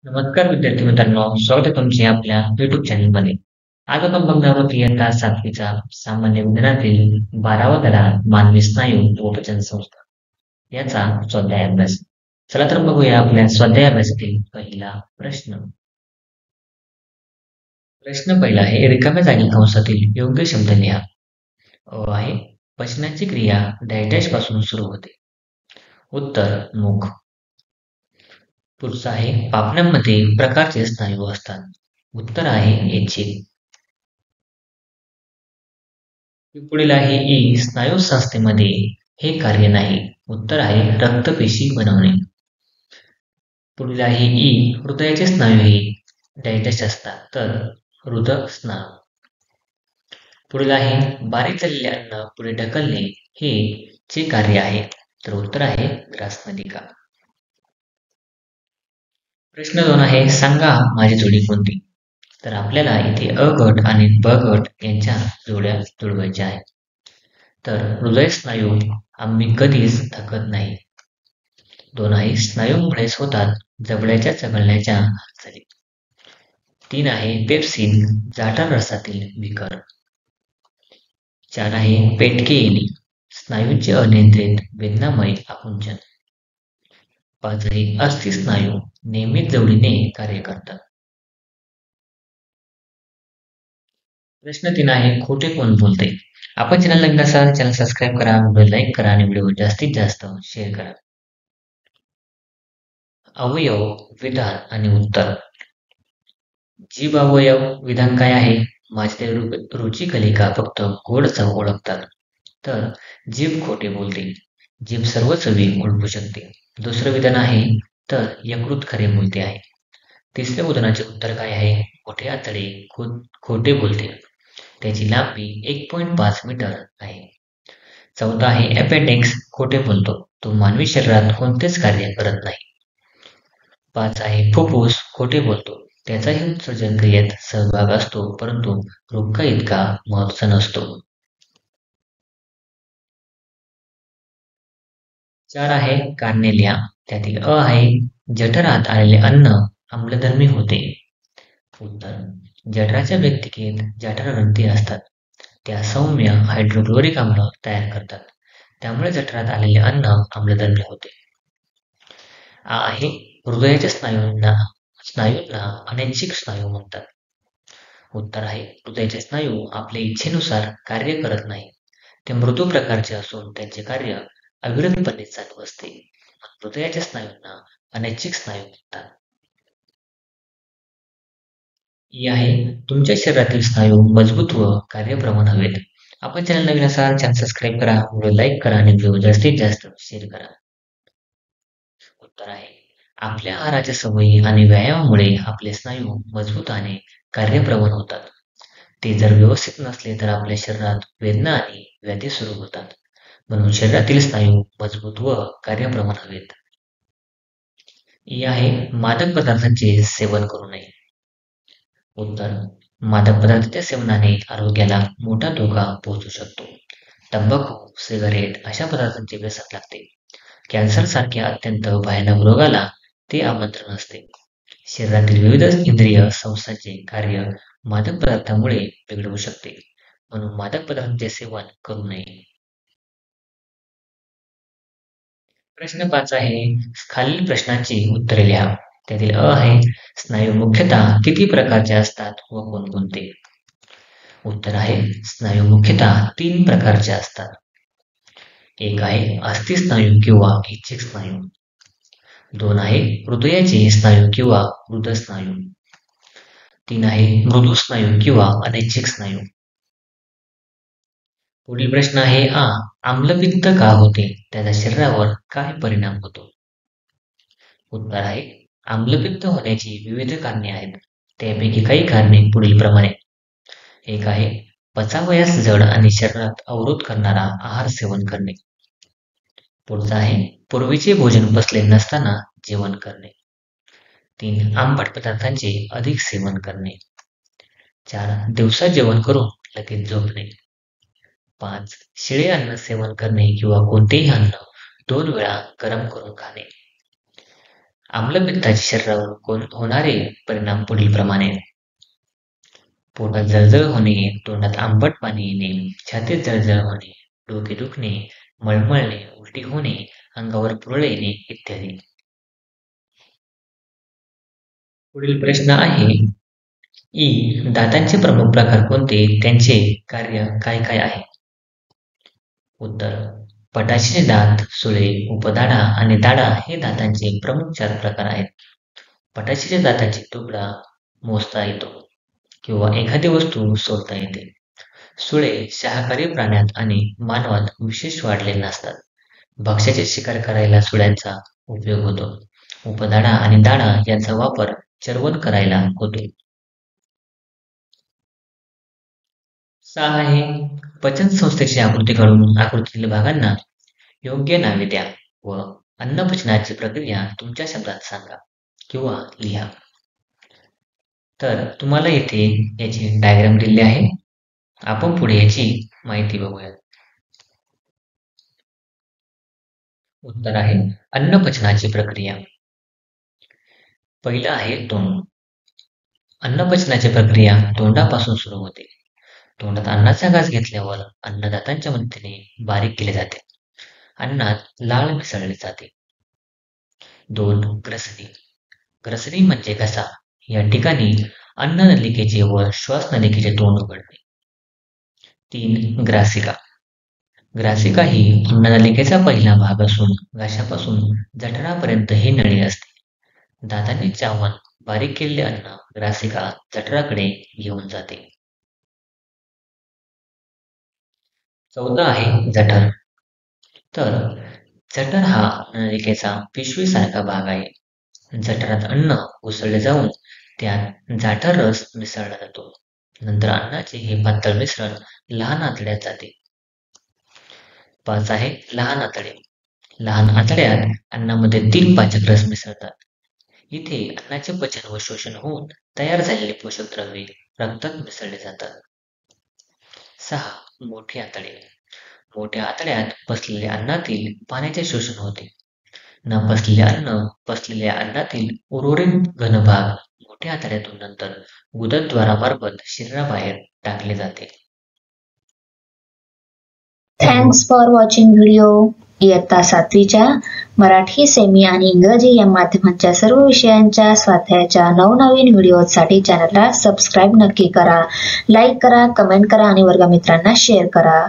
नमस्कार विद्यार्थी मित्रांनो, स्वागत आहे तुमचे आपल्या YouTube चॅनलमध्ये. आज आपण बघणार आहोत इयत्ता 7वीचा सामान्य विज्ञानातील 12वा धडा मानवी स्नायू व पचन संस्था याचा स्वाध्याय अभ्यास. चला तर बघूया आपल्या स्वाध्याय अभ्यासातील पहिला प्रश्न. प्रश्न पहिला आहे रिकाम्या जागी कंसातील योग्य शब्द लिहा. आहे पचनाची क्रिया डॅश पासून सुरू होते. उत्तर मुख. पुढचा आहे पापण्यांमध्ये प्रकारचे स्नायू असतात. उत्तर आहे ऐच्छिक. पुढील आहे ई स्नायू संस्थेमध्ये हे कार्य नाही. उत्तर आहे रक्तपेशी बनवणे. पुढील आहे ई हृदयाचे स्नायू हे डॅश असतात तर हृदय स्नायू. पुढील आहे बारीक झालेले अन्न पुढे ढकलणे हे चे कार्य आहे तर उत्तर आहे ग्रासनलिका. प्रश्न 2 आहे सांगा माझी जोडी कोणती. तर आपल्याला इथे अ गट आणि ब गट यांच्या जोड्या जुळवायच्या आहेत. तर हृदय स्नायू आम्ही कधीच थकत नाही. 2 आहे स्नायूमुळेच होतात जबड्याच्या चघळण्याच्या हालचाली. 3 आहे पेप्सिन जाटर रसातील विकर. 4 आहे पेटके येणे स्नायूंचे अनियंत्रित वेदनामय आकुंचन. 5 आहे अस्थि स्नायू नियमित जोडीने कार्य करतात. प्रश्न 3 आहे खोटे कोण बोलते. आपण चॅनल नवीन असाल चॅनल सबस्क्राईब करा, व्हिडिओ लाईक करा आणि व्हिडिओ जास्तीत जास्त शेअर करा. अवयव विधान आणि उत्तर. जीभ अवयव विधान काय आहे. माझे रुची कलिका फक्त गोड चव ओळखतात. तर जीभ खोटे बोलते. जीभ सर्व चवी ओळखू शकते. दुसरं विधान आहे तर यकृत खरे बोलते आहे. तिसऱ्या उदाहरणाचे उत्तर काय आहे. मोठे आतडे खोटे बोलते. त्याची लांबी 1.5 मीटर आहे. चौथा आहे अपेंडिक्स खोटे बोलतो. तो मानवी शरीरात कोणतेच कार्य करत नाही. 5 आहे फुफ्फुस खोटे बोलतो. त्याचाही उत्सर्जन क्रियेत सहभाग असतो परंतु रोगका इतका महत्वाचा नसतो. 4 आहे कारणे लिहा. त्यातील अ आहे जठरात आलेले अन्न आम्लधर्मी होते. उत्तर जठराच्या व्यक्तिकेत जठरग्रंथी असतात. त्या सौम्य हायड्रोक्लोरिक आम्ल तयार करतात. त्यामुळे जठरात आलेले अन्न आम्लधर्मी होते. आ आहे हृदयाच्या स्नायूंना अनैच्छिक स्नायू म्हणतात. उत्तर आहे हृदयाचे स्नायू आपल्या इच्छेनुसार कार्य करत नाही. ते मृदू प्रकारचे असून त्यांचे कार्य अविरतपणे चालू असते. हृदयाच्या स्नायूंना अनैच्छिक स्नायू म्हणतात. ही आहे तुमच्या शरीरातील स्नायू मजबूत व कार्यप्रमाण हवेत. आपण चॅनल नवीन असाल चॅनल सबस्क्राईब करा, व्हिडिओ लाईक करा आणि व्हिडिओ जास्तीत जास्त शेअर करा. उत्तर आहे आपल्या आहाराच्या सवयी आणि व्यायामामुळे आपले स्नायू मजबूत आणि कार्यप्रवण होतात. ते जर व्यवस्थित नसले तर आपल्या शरीरात वेदना आणि व्याधी सुरू होतात. म्हणून शरीरातील स्नायू मजबूत व कार्यप्रमाण हवेत. ही आहे मादक पदार्थांचे सेवन करू नये. उत्तर मादक पदार्थांच्या सेवनाने आरोग्याला मोठा धोका पोहोचू शकतो. तंबाखू सिगारेट अशा पदार्थांचे व्यसन लागते. कॅन्सर सारख्या अत्यंत भयानक रोगाला ते आमंत्रण असते. शरीरातील विविध इंद्रिय संस्थांचे कार्य मादक पदार्थामुळे बिघडू शकते. म्हणून मादक पदार्थांचे सेवन करू नये. प्रश्न 5 आहे खालील प्रश्नांची उत्तरे लिहा. त्यातील अ आहे स्नायू मुख्यतः किती प्रकारचे असतात व कोणकोणते. उत्तर आहे स्नायू मुख्यतः 3 प्रकारचे असतात. एक आहे अस्थि स्नायू किंवा ऐच्छिक स्नायू. 2 आहे हृदयाचे स्नायू किंवा हृदय स्नायू. 3 आहे मृदू स्नायू किंवा अनैच्छिक स्नायू. पुढील प्रश्न आहे आम्लपित्त का होते. त्याचा शरीरावर काय परिणाम होतो. उत्तर आहे आम्लपित्त होण्याची विविध कारणे आहेत. त्यापैकी काही कारणे पुढील प्रमाणे. एक आहे पचावयास जड आणि शरीरात अवरोध करणारा आहार सेवन करणे. पुढचा आहे पूर्वीचे भोजन पचले नसताना जेवण करणे. 3 आंबट पदार्थांचे अधिक सेवन करणे. 4 दिवसा जेवण करून लगेच झोपणे. 5 शिळे अन्न सेवन करणे किंवा कोणतेही अन्न 2 वेळा गरम करून खाणे. आम्लपित्ताचे शरीरावर होणारे परिणाम पुढील प्रमाणे: पोटात जळजळ होणे, तोंडात आंबट पाणी येणे, छातीत जळजळ होणे, डोके दुखणे, मळमळणे, उलटी होणे, अंगावर पुरळ येणे इत्यादी. पुढील प्रश्न आहे दातांचे प्रमुख प्रकार कोणते, त्यांचे कार्य काय काय आहे? उत्तर: पटाशीचे दात, सुळे, उपदाढा आणि दाढा हे दातांचे प्रमुख 4 प्रकार आहेत. पटाशीच्या दाताची तुकडा मोजता येतो किंवा एखादी वस्तू सोडता येते. सुळे शाकाहारी प्राण्यात आणि मानवात विशेष वाढलेले नसतात. भक्ष्याची शिकार करायला सुळ्यांचा उपयोग होतो. उपदाढा आणि दाढा यांचा वापर चर्वण करायला होतो. 6 आहे पचन संस्थेची आकृती काढून आकृतीतील भागांना योग्य नावे द्या व अन्नपचनाची प्रक्रिया तुमच्या शब्दात सांगा किंवा लिहा. तर तुम्हाला इथे याची डायग्राम दिली आहे. आपण पुढे याची माहिती बघूया. उत्तर आहे अन्नपचनाची प्रक्रिया. पहिलं आहे तोंड. अन्नपचनाची प्रक्रिया तोंडापासून सुरू होते. तोंडात अन्नाचा घास घेतल्यावर अन्नदातांच्या मदतीने बारीक केले जाते. अन्नात लाळ मिसळले जाते. 2. ग्रसनी. ग्रसनी म्हणजे घसा. या ठिकाणी अन्ननलिकेचे व श्वासनलिकेचे तोंड उघडणे. 3. ग्रासिका. ग्रासिका ही अन्ननलिकेचा पहिला भाग असून घशापासून जठरापर्यंत ही नळी असते. दातांनी चावून बारीक केलेले अन्न ग्रासिका जठराकडे घेऊन जाते. 14 आहे जठर. तर जठर हा अन्ननलिकेचा पिशवीसारखा भाग आहे. जठरात अन्न घुसळले जाऊन त्यात जाठर रस मिसळला जातो. नंतर अन्नाचे हे पातळ मिश्रण लहान आतड्यात जाते. 5 आहे लहान आतडे. लहान आतड्यात अन्नामध्ये 3 पाचक रस मिसळतात. इथे अन्नाचे पचन व शोषण होऊन तयार झालेले पोषक द्रव्ये रक्तात मिसळले जातात. 6. मोठे आतडे. मोठ्या आतड्यात पचलेल्या अन्नातील पाण्याचे शोषण होते. न पचलेले अन्न पचलेल्या अन्नातील उर्वरित घन भाग मोठ्या आतड्यातून नंतर गुदद्वारामार्फत शरीराबाहेर टाकले जाते. Thanks for watching video. इयत्ता 7वीच्या मराठी, सेमी आणि इंग्रजी या माध्यमांच्या सर्व विषयांच्या स्वाध्यायाच्या नवनवीन व्हिडिओसाठी चॅनलला सबस्क्राईब नक्की करा. लाईक करा, कमेंट करा आणि वर्गमित्रांना शेअर करा.